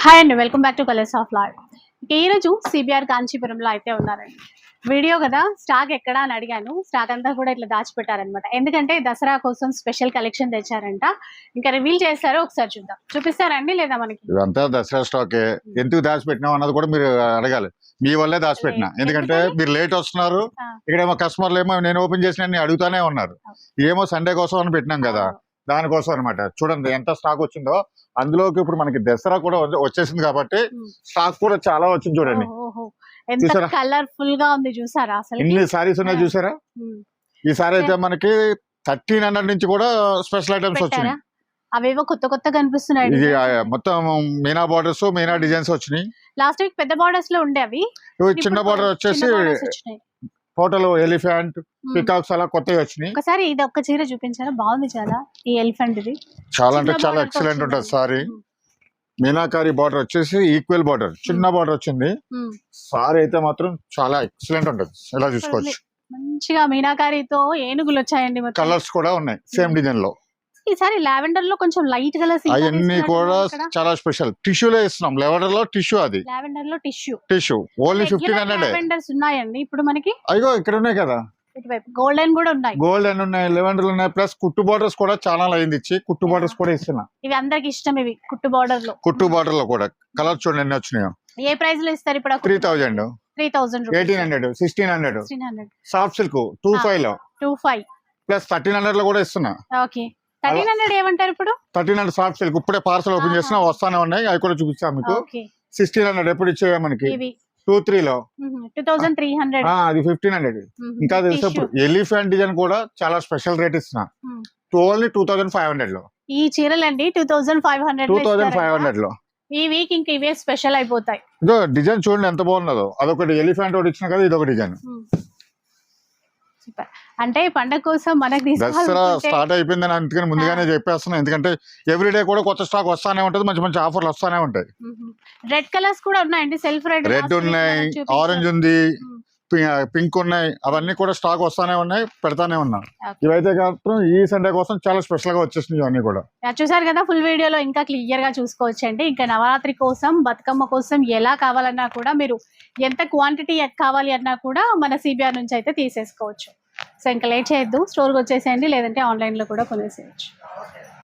Hi అండి, welcome back to colours of life. ఈరోజు CBR కాంచీపురంలో అయితే ఉన్నారండి. వీడియో కదా స్టాక్ ఎక్కడా అని అడిగాను. స్టాక్ అంతా కూడా ఇట్లా దాచిపెట్టారనమాట. ఎందుకంటే దసరా కోసం స్పెషల్ కలెక్షన్ తెచ్చారంట. ఇంకా రివీల్ చేస్తారో ఒకసారి చూద్దాం. చూపిస్తారండి లేదా మనకి? ఇదంతా దసరా స్టాకే. ఎందుకు దాచిపెట్టినాం అన్నది కూడా మీరు అడగాలి. మీ వల్లే దాచిపెట్టినా, ఎందుకంటే మీరు లేట్ వస్తున్నారు. ఇక్కడేమో కస్టమర్లు ఏమో నేను ఓపెన్ చేసిన అడుగుతానే ఉన్నారు. ఏమో సండే కోసం అని పెట్టినాం కదా, దానికోసం అనమాట. చూడండి ఎంత స్టాక్ వచ్చిందో. అందులోకి ఇప్పుడు మనకి దసరా కూడా వచ్చేసింది కాబట్టి స్టాక్ కూడా చాలా వచ్చింది. చూడండి కలర్ఫుల్ గా ఉంది, చూసారా? అసలు ఇన్ని సారీస్ ఉన్నాయి చూసారా. ఈ సారీ అయితే మనకి 1300 నుంచి కూడా స్పెషల్ ఐటమ్స్ వచ్చినాయి. అవేవో కొత్త కొత్త కనిపిస్తున్నాయి. ఇది మొత్తం మీనా బార్డర్స్, మీనా డిజైన్స్ వచ్చినాయి. లాస్ట్ వీక్ పెద్ద బార్డర్స్ లో ఉండే అవి, చిన్న బార్డర్ వచ్చేసి టోటల్ ఎలిఫెంట్, పికాక్స్ అలా కొత్తగా వచ్చినాయి. ఒకసారి ఇది ఒక్క చీర చూపించారా? బాగుంది చాలా. ఈ ఎలిఫెంట్ ఇది చాలా అంటే చాలా ఎక్సలెంట్ ఉంటుంది సారీ. మీనాకారి బార్డర్ వచ్చేసి ఈక్వల్ బార్డర్, చిన్న బార్డర్ వచ్చింది. సారీ అయితే మాత్రం చాలా ఎక్సలెంట్ ఉంటుంది. ఇలా చూసుకోవచ్చు. మంచిగా మీనాకారితో ఏనుగులు వచ్చాయండి. కలర్స్ కూడా ఉన్నాయి సేమ్ డిజైన్ లో. ఈసారి లావెండర్ లో కొంచెం లైట్ కలర్స్ అవన్నీ కూడా చాలా స్పెషల్. టిష్యూలో ఇస్తున్నాం. లావెండర్ లో టిష్యూ, అది లావెండర్ లో టిష్యూ ఓన్లీ 1500. లావెండర్స్ ఉన్నాయండి ఇప్పుడు మనకి. అయ్యో ఇక్కడ ఉన్నాయి కదా, గోల్డెన్ కూడా ఉన్నాయి, గోల్డెన్ ఉన్నాయి, లెవెండర్ ఉన్నాయి. ప్లస్ కుట్టు బార్డర్స్ కూడా చాలా లైన్ ఇచ్చి కుట్టు బార్డర్స్ కూడా ఇస్తున్నా. ఇవి అందరికి ఇష్టం. ఇవి కుట్టు బార్డర్ లో, కుట్టు బార్డర్ లో కూడా కలర్ చూడండి ఎన్ని వచ్చినాయో. ఏ ప్రైస్ లో ఇస్తారు ఇప్పుడు? 3000, 1800, 1600. సాఫ్ట్ సిల్క్ 25 ప్లస్ 1300 లో కూడా ఇస్తున్నా. ఓకే, 1300 ఏమంటారు ఇప్పుడు? 1300 సాఫ్ట్ సిల్క్ ఇప్పుడే పార్సల్ ఓపెన్ చేసినా వస్తానే ఉన్నాయి. అవి కూడా చూపిస్తాను మీకు. 1600 ఎప్పుడు ఇచ్చేవా మనకి? 23 లో 2300, అది 1500. ఇంకా తెలిసి ఇప్పుడు ఎలిఫెంట్ డిజైన్ కూడా చాలా స్పెషల్ రేట్ ఇస్తున్నా. ఓన్లీ 2500 లో ఈ చీరలండి. 2500 లో ఈ వీక్ ఇంకా ఇవే స్పెషల్ అయిపోతాయి. ఇదో డిజైన్ చూడండి ఎంత బాగున్నదో. అదొకటి ఎలిఫెంట్ ఒకటి ఇచ్చిన కదా, ఇదొక డిజైన్. అంటే పండగ కోసం మనకి దసరా స్టార్ట్ అయిపోయిందని అందుకని ముందుగానే చెప్పేస్తున్నాం. ఎందుకంటే ఎవ్రీడే కూడా కొత్త స్టాక్ వస్తానే ఉంటది, మంచి మంచి ఆఫర్లు వస్తానే ఉంటాయి. రెడ్ కలర్స్ కూడా ఉన్నాయండి. సెల్ఫ్ రెడ్ ఉన్నాయి, ఆరెంజ్ ఉంది, పింక్ ఉన్నాయి. అవన్నీ కూడా స్టాక్ వస్తానే ఉన్నాయి, పెడతానే ఉన్నాం. ఇవైతే మాత్రం ఈ సండే కోసం చాలా స్పెషల్ గా వచ్చేసినాయి. ఇవన్నీ కూడా చూసారు కదా. ఫుల్ వీడియోలో ఇంకా క్లియర్ గా చూసుకోవచ్చు అండి. ఇంకా నవరాత్రి కోసం, బతుకమ్మ కోసం ఎలా కావాలన్నా కూడా, మీరు ఎంత క్వాంటిటీ కావాలి అన్నా కూడా మన సిబిఆర్ నుంచి అయితే తీసేసుకోవచ్చు. సో ఇంకా లేట్ చేయొద్దు, స్టోర్కి వచ్చేసేయండి, లేదంటే ఆన్లైన్ లో కూడా కొనేసేయచ్చు.